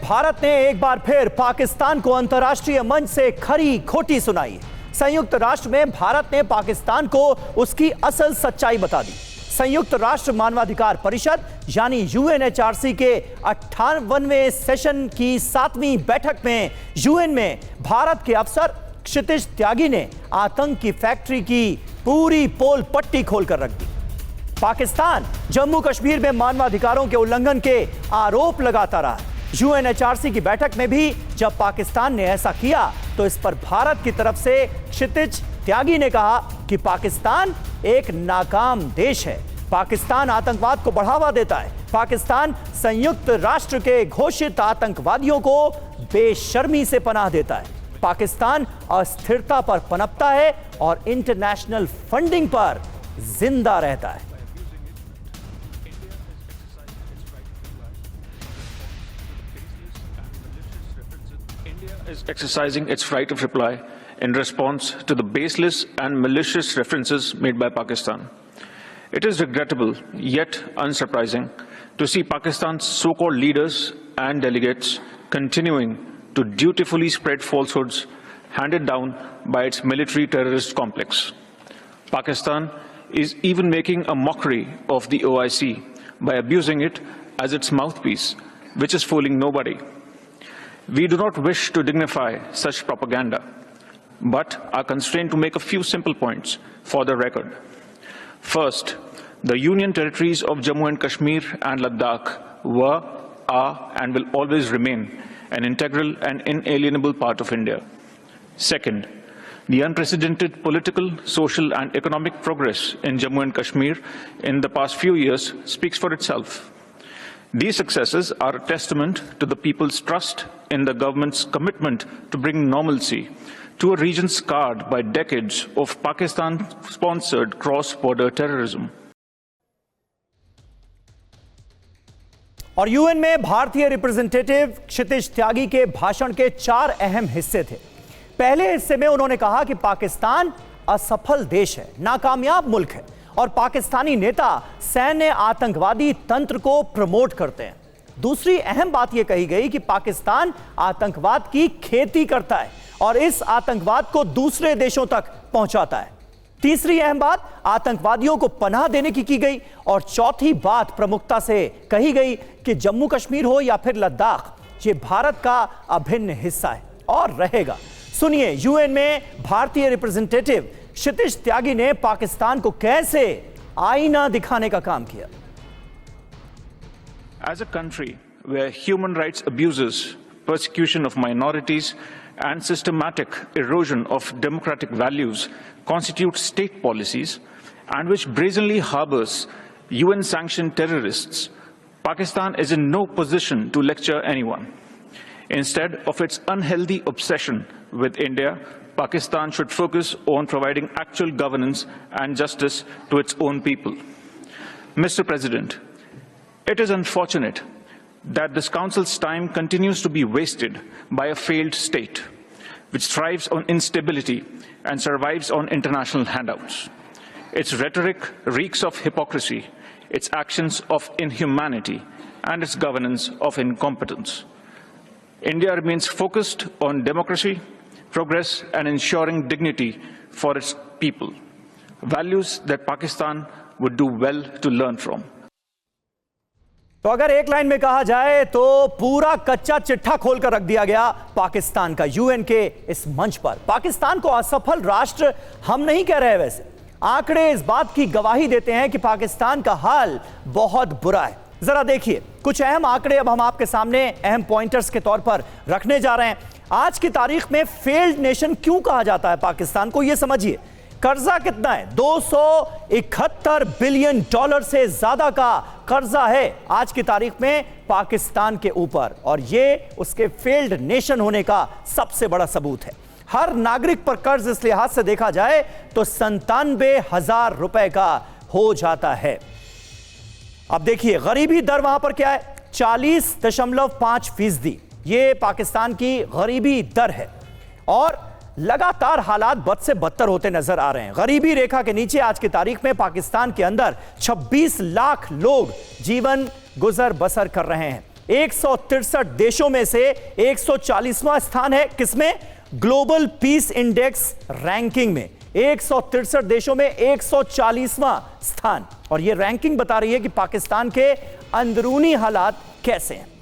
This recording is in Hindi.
भारत ने एक बार फिर पाकिस्तान को अंतर्राष्ट्रीय मंच से खरी खोटी सुनाई। संयुक्त राष्ट्र में भारत ने पाकिस्तान को उसकी असल सच्चाई बता दी। संयुक्त राष्ट्र मानवाधिकार परिषद यानी यूएनएचआरसी के 58वें सेशन की 7वीं बैठक में यूएन में भारत के अफसर क्षितिज त्यागी ने आतंक की फैक्ट्री की पूरी पोल पट्टी खोलकर रख दी। पाकिस्तान जम्मू कश्मीर में मानवाधिकारों के उल्लंघन के आरोप लगाता रहा। यूएनएचआरसी की बैठक में भी जब पाकिस्तान ने ऐसा किया तो इस पर भारत की तरफ से क्षितिज त्यागी ने कहा कि पाकिस्तान एक नाकाम देश है, पाकिस्तान आतंकवाद को बढ़ावा देता है, पाकिस्तान संयुक्त राष्ट्र के घोषित आतंकवादियों को बेशर्मी से पनाह देता है, पाकिस्तान अस्थिरता पर पनपता है और इंटरनेशनल फंडिंग पर जिंदा रहता है। India is exercising its right of reply in response to the baseless and malicious references made by Pakistan. It is regrettable, yet unsurprising, to see Pakistan's so-called leaders and delegates continuing to dutifully spread falsehoods handed down by its military terrorist complex. Pakistan is even making a mockery of the OIC by abusing it as its mouthpiece, which is fooling nobody. We do not wish to dignify such propaganda, but are constrained to make a few simple points for the record. First, the Union territories of Jammu and Kashmir and Ladakh were, are, and will always remain an integral and inalienable part of India. Second, the unprecedented political, social, and economic progress in Jammu and Kashmir in the past few years speaks for itself. These successes are a testament to the people's trust in the government's commitment to bring normalcy to a region scarred by decades of Pakistan-sponsored cross-border terrorism. और यूएन में भारतीय रिप्रेजेंटेटिव क्षितिज त्यागी के भाषण के 4 अहम हिस्से थे। पहले हिस्से में उन्होंने कहा कि पाकिस्तान असफल देश है, नाकामयाब मुल्क है और पाकिस्तानी नेता सैन्य आतंकवादी तंत्र को प्रमोट करते हैं। दूसरी अहम बात यह कही गई कि पाकिस्तान आतंकवाद की खेती करता है और इस आतंकवाद को दूसरे देशों तक पहुंचाता है। तीसरी अहम बात आतंकवादियों को पनाह देने की गई और चौथी बात प्रमुखता से कही गई कि जम्मू कश्मीर हो या फिर लद्दाख, ये भारत का अभिन्न हिस्सा है और रहेगा। सुनिए यूएन में भारतीय रिप्रेजेंटेटिव क्षितिज त्यागी ने पाकिस्तान को कैसे आईना दिखाने का काम किया। As a country where human rights abuses, persecution of minorities, and systematic erosion of democratic values constitute state policies, and which brazenly harbors UN-sanctioned terrorists, Pakistan is in no position to lecture anyone. Instead of its unhealthy obsession with India, Pakistan should focus on providing actual governance and justice to its own people. Mr. President, it is unfortunate that this Council's time continues to be wasted by a failed state, which thrives on instability and survives on international handouts. Its rhetoric reeks of hypocrisy, its actions of inhumanity, and its governance of incompetence. India remains focused on democracy, progress, and ensuring dignity for its people, values that Pakistan would do well to learn from. तो अगर एक लाइन में कहा जाए तो पूरा कच्चा चिट्ठा खोलकर रख दिया गया पाकिस्तान का यूएन के इस मंच पर। पाकिस्तान को असफल राष्ट्र हम नहीं कह रहे, वैसे आंकड़े इस बात की गवाही देते हैं कि पाकिस्तान का हाल बहुत बुरा है। जरा देखिए कुछ अहम आंकड़े अब हम आपके सामने अहम पॉइंटर्स के तौर पर रखने जा रहे हैं। आज की तारीख में फेल्ड नेशन क्यों कहा जाता है पाकिस्तान को, यह समझिए। कर्जा कितना है? 271 बिलियन डॉलर से ज्यादा का कर्जा है आज की तारीख में पाकिस्तान के ऊपर और यह उसके फेल्ड नेशन होने का सबसे बड़ा सबूत है। हर नागरिक पर कर्ज इस लिहाज से देखा जाए तो 97,000 रुपए का हो जाता है। अब देखिए गरीबी दर वहां पर क्या है, 40.5%। यह पाकिस्तान की गरीबी दर है और लगातार हालात बद से बदतर होते नजर आ रहे हैं। गरीबी रेखा के नीचे आज की तारीख में पाकिस्तान के अंदर 26 लाख लोग जीवन गुजर बसर कर रहे हैं। 163 देशों में से 140वां स्थान है। किसमें? ग्लोबल पीस इंडेक्स रैंकिंग में 163 देशों में 140वां स्थान। और यह रैंकिंग बता रही है कि पाकिस्तान के अंदरूनी हालात कैसे हैं।